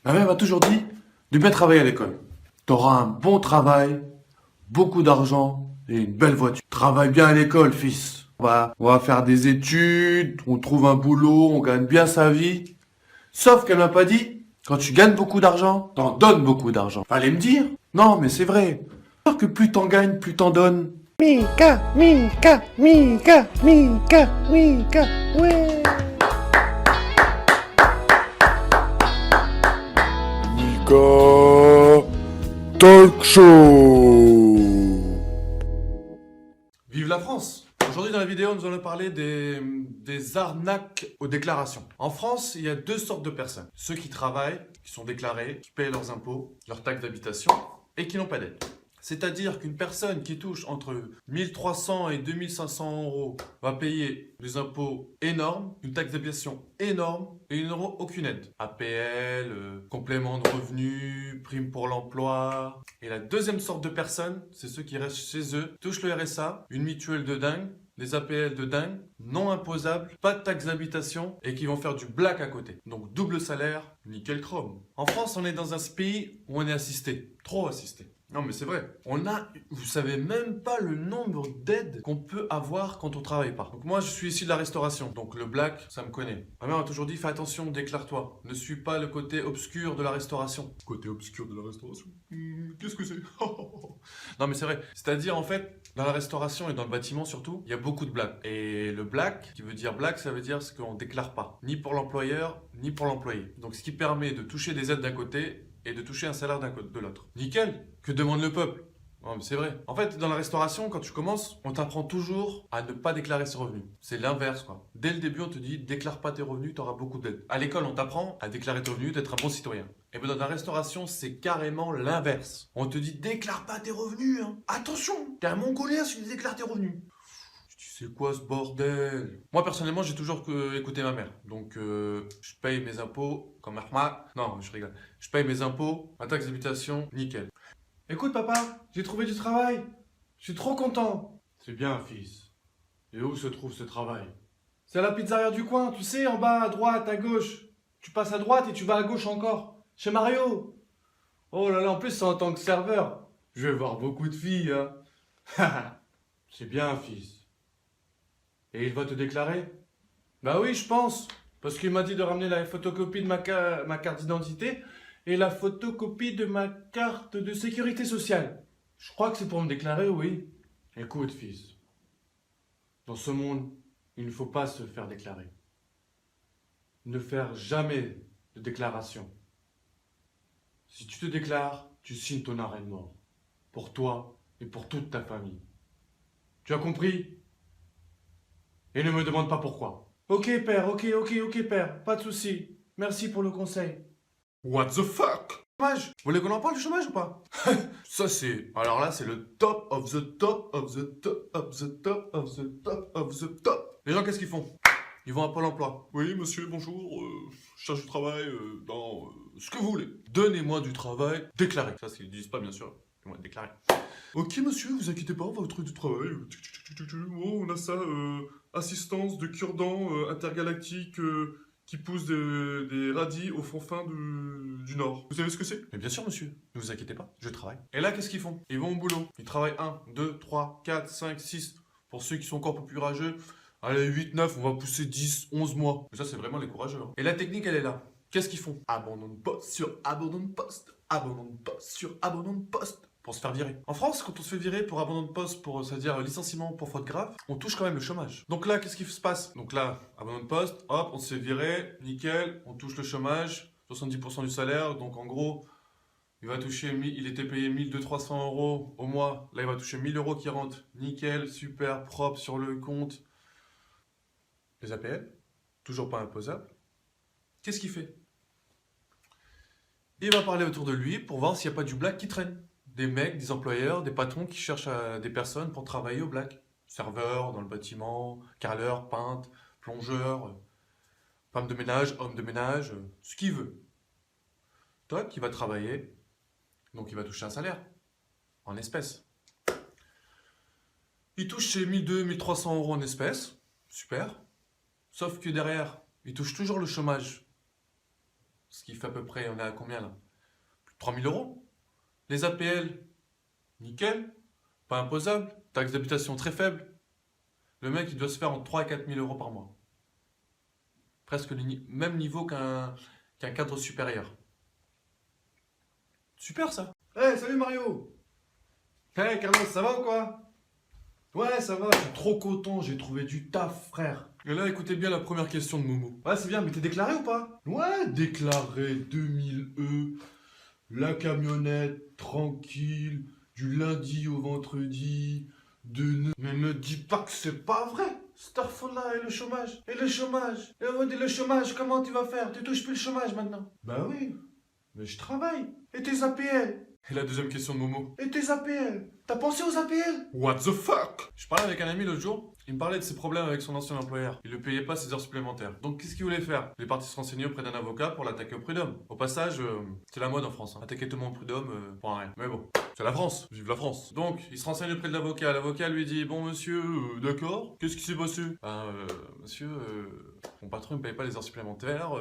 Ma mère m'a toujours dit de bien travailler à l'école. T'auras un bon travail, beaucoup d'argent et une belle voiture. Travaille bien à l'école, fils. On va faire des études, on trouve un boulot, on gagne bien sa vie. Sauf qu'elle m'a pas dit, quand tu gagnes beaucoup d'argent, t'en donnes beaucoup d'argent. Fallait me dire. Non, mais c'est vrai. Alors que plus t'en gagnes, plus t'en donnes. Mika, Mika, Mika, Mika, Mika, ouais. Mika Talk Show. Vive la France! Aujourd'hui dans la vidéo, nous allons parler des arnaques aux déclarations. En France, il y a deux sortes de personnes. Ceux qui travaillent, qui sont déclarés, qui payent leurs impôts, leurs taxes d'habitation et qui n'ont pas d'aide. C'est-à-dire qu'une personne qui touche entre 1300 et 2500 euros va payer des impôts énormes, une taxe d'habitation énorme et il n'aura aucune aide. APL, complément de revenus, prime pour l'emploi. Et la deuxième sorte de personnes, c'est ceux qui restent chez eux, touchent le RSA, une mutuelle de dingue, des APL de dingue, non imposables, pas de taxe d'habitation et qui vont faire du black à côté. Donc double salaire, nickel chrome. En France, on est dans un pays où on est assisté, trop assisté. Non mais c'est vrai, vous savez même pas le nombre d'aides qu'on peut avoir quand on travaille pas. Donc moi je suis issu de la restauration, donc le black ça me connaît. Ma mère m'a toujours dit fais attention, déclare-toi, ne suis pas le côté obscur de la restauration. Côté obscur de la restauration qu'est-ce que c'est? Non mais c'est vrai, c'est-à-dire en fait dans la restauration et dans le bâtiment surtout, il y a beaucoup de black. Et le black, qui veut dire black, ça veut dire ce qu'on déclare pas, ni pour l'employeur, ni pour l'employé. Donc ce qui permet de toucher des aides d'un côté et de toucher un salaire de l'autre. Nickel. Que demande le peuple? Non, mais c'est vrai. En fait, dans la restauration, quand tu commences, on t'apprend toujours à ne pas déclarer ses revenus. C'est l'inverse, quoi. Dès le début, on te dit, déclare pas tes revenus, tu auras beaucoup d'aide. À l'école, on t'apprend à déclarer tes revenus, d'être un bon citoyen. Et bien dans la restauration, c'est carrément l'inverse. On te dit, déclare pas tes revenus, hein. Attention, t'es un mongolien si tu déclares tes revenus. C'est quoi ce bordel? Moi personnellement j'ai toujours écouté ma mère. Donc je paye mes impôts comme Ahmad. Non, je rigole. Je paye mes impôts, ma taxe d'habitation, nickel. Écoute papa, j'ai trouvé du travail. Je suis trop content. C'est bien fils. Et où se trouve ce travail? C'est à la pizzeria du coin, tu sais, en bas, à droite, à gauche. Tu passes à droite et tu vas à gauche encore. Chez Mario. Oh là là, en plus c'est en tant que serveur. Je vais voir beaucoup de filles, hein. C'est bien fils. Et il va te déclarer? Bah oui, je pense. Parce qu'il m'a dit de ramener la photocopie de ma carte d'identité et la photocopie de ma carte de sécurité sociale. Je crois que c'est pour me déclarer, oui. Écoute, fils. Dans ce monde, il ne faut pas se faire déclarer. Ne faire jamais de déclaration. Si tu te déclares, tu signes ton arrêt de mort. Pour toi et pour toute ta famille. Tu as compris? Et ne me demande pas pourquoi. Ok père, ok père, pas de souci. Merci pour le conseil. What the fuck? Chômage. Vous voulez qu'on en parle du chômage ou pas? Ça c'est... Alors là c'est le top of the top of the top of the top of the top of the top. Les gens qu'est-ce qu'ils font? Ils vont à Pôle emploi. Oui monsieur, bonjour, je cherche du travail dans ce que vous voulez. Donnez-moi du travail déclaré. Ça s'ils disent pas bien sûr, ils vont être déclarés. Ok monsieur, vous inquiétez pas, on va trouver du travail. Oh, on a ça, assistance de cure-dents intergalactique qui pousse des radis au fond fin du Nord. Vous savez ce que c'est? Mais bien sûr monsieur, ne vous inquiétez pas, je travaille. Et là, qu'est-ce qu'ils font? Ils vont au boulot. Ils travaillent 1, 2, 3, 4, 5, 6. Pour ceux qui sont encore un peu plus courageux, allez, 8, 9, on va pousser 10, 11 mois. Et ça, c'est vraiment les courageux. Hein. Et la technique, elle est là. Qu'est-ce qu'ils font? Abandon de poste sur abandon de poste. Abandon de poste sur abandon de poste. Pour se faire virer. En France, quand on se fait virer pour abandon de poste, c'est-à-dire licenciement pour faute grave, on touche quand même le chômage. Donc là, qu'est-ce qui se passe? Donc là, abandon de poste, hop, on se fait virer, nickel, on touche le chômage, 70% du salaire, donc en gros, il était payé 1200-300 euros au mois, là il va toucher 1000 euros qui rentrent, nickel, super, propre sur le compte. Les APL, toujours pas imposables. Qu'est-ce qu'il fait? Il va parler autour de lui pour voir s'il n'y a pas du black qui traîne. Des mecs, des employeurs, des patrons qui cherchent des personnes pour travailler au black. Serveur dans le bâtiment, carreleur, peintre, plongeur, femme de ménage, homme de ménage, ce qu'il veut. Toc, il va travailler, donc il va toucher un salaire, en espèces. Il touche ses 1200-1300 euros en espèces, super. Sauf que derrière, il touche toujours le chômage. Ce qui fait à peu près, on est à combien là? Plus de 3000 euros. Les APL, nickel, pas imposable, taxe d'habitation très faible. Le mec, il doit se faire entre 3 et 4000 euros par mois. Presque le même niveau qu'un cadre supérieur. Super ça. Hey, salut Mario! Hey Carlos, ça va ou quoi? Ouais, ça va, je suis trop content, j'ai trouvé du taf, frère. Et là, écoutez bien la première question de Momo. Ouais, c'est bien, mais t'es déclaré ou pas? Ouais, déclaré 2000 la camionnette, tranquille, du lundi au vendredi, Mais me dis pas que c'est pas vrai! Starfall-là, et le chômage! Et le chômage! Et on dit le chômage, comment tu vas faire? Tu touches plus le chômage maintenant! Bah oui, mais je travaille! Et tes APL? Et la deuxième question de Momo. Et tes APL? T'as pensé aux APL? What the fuck? Je parlais avec un ami l'autre jour, il me parlait de ses problèmes avec son ancien employeur. Il ne payait pas ses heures supplémentaires. Donc qu'est-ce qu'il voulait faire? Il est parti se renseigner auprès d'un avocat pour l'attaquer au prud'homme. Au passage, c'est la mode en France, hein. Attaquer tout le monde au prud'homme, pour rien. Mais bon, c'est la France, vive la France. Donc, il se renseigne auprès de l'avocat. L'avocat lui dit, bon monsieur, d'accord, qu'est-ce qui s'est passé? Monsieur, mon patron ne me paye pas les heures supplémentaires.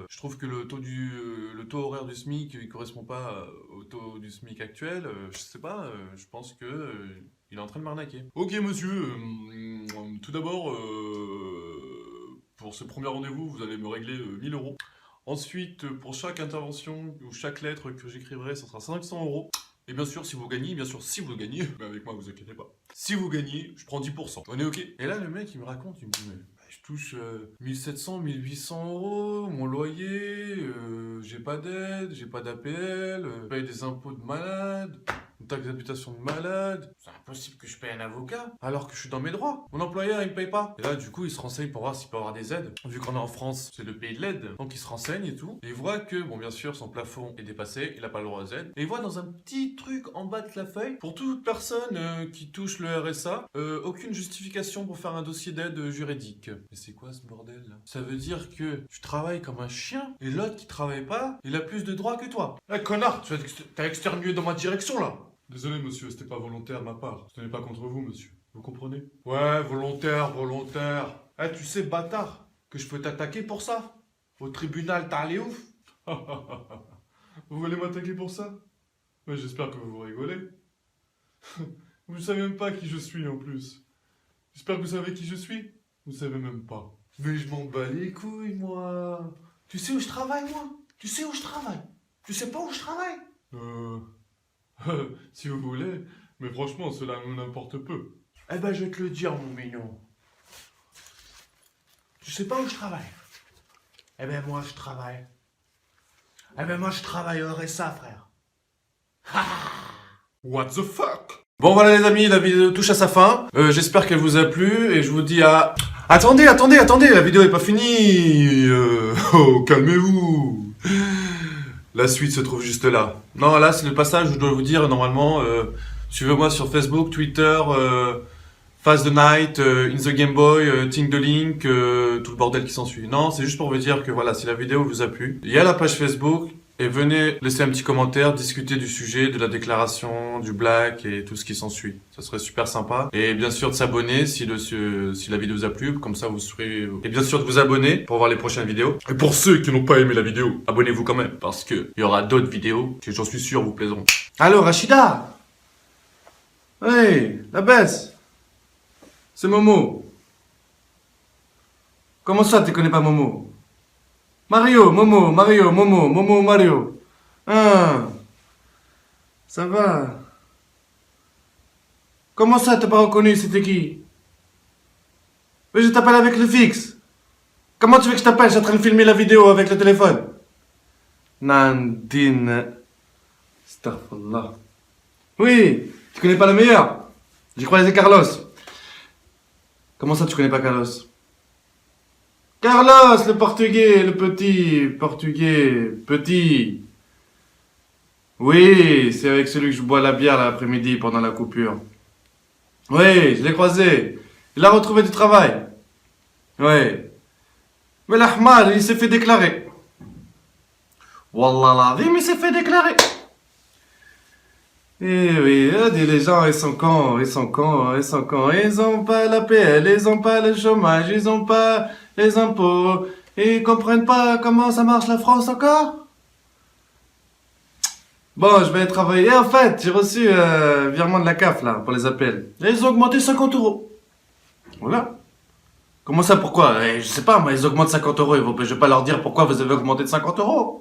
Je trouve que le taux horaire du SMIC, il correspond pas au taux du SMIC actuel. Je sais pas, je pense que... il est en train de m'arnaquer. Ok monsieur, tout d'abord, pour ce premier rendez-vous, vous allez me régler 1000 euros. Ensuite, pour chaque intervention ou chaque lettre que j'écrivrai, ça sera 500 euros. Et bien sûr, si vous gagnez, mais avec moi, vous inquiétez pas. Si vous gagnez, je prends 10%. On est ok? Et là, le mec, il me raconte, il me dit, mais je touche 1700, 1800 euros, mon loyer, j'ai pas d'aide, j'ai pas d'APL, je paye des impôts de malade. Une taxe d'habitation de malade, c'est impossible que je paye un avocat alors que je suis dans mes droits. Mon employeur il me paye pas. Et là du coup il se renseigne pour voir s'il peut avoir des aides. Vu qu'on est en France, c'est le pays de l'aide. Donc il se renseigne et tout. Et il voit que, bon bien sûr son plafond est dépassé, il n'a pas le droit aux aides. Et il voit dans un petit truc en bas de la feuille, pour toute personne qui touche le RSA, aucune justification pour faire un dossier d'aide juridique. Mais c'est quoi ce bordel là? Ça veut dire que tu travailles comme un chien et l'autre qui travaille pas, il a plus de droits que toi. Eh connard, t'as externué dans ma direction là! Désolé monsieur, c'était pas volontaire de ma part. Ce n'est pas contre vous monsieur. Vous comprenez? Ouais, volontaire. Eh, tu sais, bâtard, que je peux t'attaquer pour ça? Au tribunal, t'as allé ouf? Vous voulez m'attaquer pour ça? Ouais, j'espère que vous rigolez. Vous ne savez même pas qui je suis en plus. J'espère que vous savez qui je suis. Vous savez même pas. Mais je m'en bats les couilles, moi. Tu sais où je travaille, moi? Tu sais où je travaille? Tu sais pas où je travaille? Si vous voulez, mais franchement, cela m'importe peu. Eh ben, je vais te le dire, mon mignon. Tu sais pas où je travaille? Eh ben, moi, je travaille. Eh ben, moi, je travaille au RSA, frère. What the fuck? Bon voilà les amis, la vidéo touche à sa fin. J'espère qu'elle vous a plu et je vous dis à... Attendez, la vidéo est pas finie. Oh, calmez-vous. La suite se trouve juste là. Non, là, c'est le passage où je dois vous dire, normalement, suivez-moi sur Facebook, Twitter, Fast the Night, In the Game Boy, Think the Link, tout le bordel qui s'ensuit. Non, c'est juste pour vous dire que voilà, si la vidéo vous a plu, il y a la page Facebook, et venez laisser un petit commentaire, discuter du sujet, de la déclaration, du black et tout ce qui s'ensuit. Ça serait super sympa. Et bien sûr de s'abonner si la vidéo vous a plu, comme ça vous serez... Et bien sûr de vous abonner pour voir les prochaines vidéos. Et pour ceux qui n'ont pas aimé la vidéo, abonnez-vous quand même, parce que il y aura d'autres vidéos qui j'en suis sûr vous plaiseront. Allô, Rachida? Hey, la baisse. C'est Momo. Comment ça, tu connais pas Momo? Mario, Mario. Ah, ça va. Comment ça, t'as pas reconnu, c'était qui? Mais je t'appelle avec le fixe. Comment tu veux que je t'appelle? Je suis en train de filmer la vidéo avec le téléphone. Nandine. Astaghfirullah. Oui, tu connais pas le meilleur? J'y croyais c'est Carlos. Comment ça, tu connais pas Carlos? Carlos, le portugais, le petit, petit. Oui, c'est avec celui que je bois la bière l'après-midi pendant la coupure. Oui, je l'ai croisé. Il a retrouvé du travail. Oui. Mais l'Ahmad, il s'est fait déclarer. Wallah l'azim, il s'est fait déclarer. Eh oui, les gens, ils sont cons. Ils ont pas l'APL, ils ont pas le chômage, ils ont pas les impôts. Et ils comprennent pas comment ça marche la France encore? Bon, je vais travailler. En fait, j'ai reçu virement de la CAF, là, pour les appels. Et ils ont augmenté 50 euros. Voilà. Comment ça, pourquoi? Je sais pas, moi, ils augmentent 50 euros. Je vais pas leur dire pourquoi vous avez augmenté de 50 euros.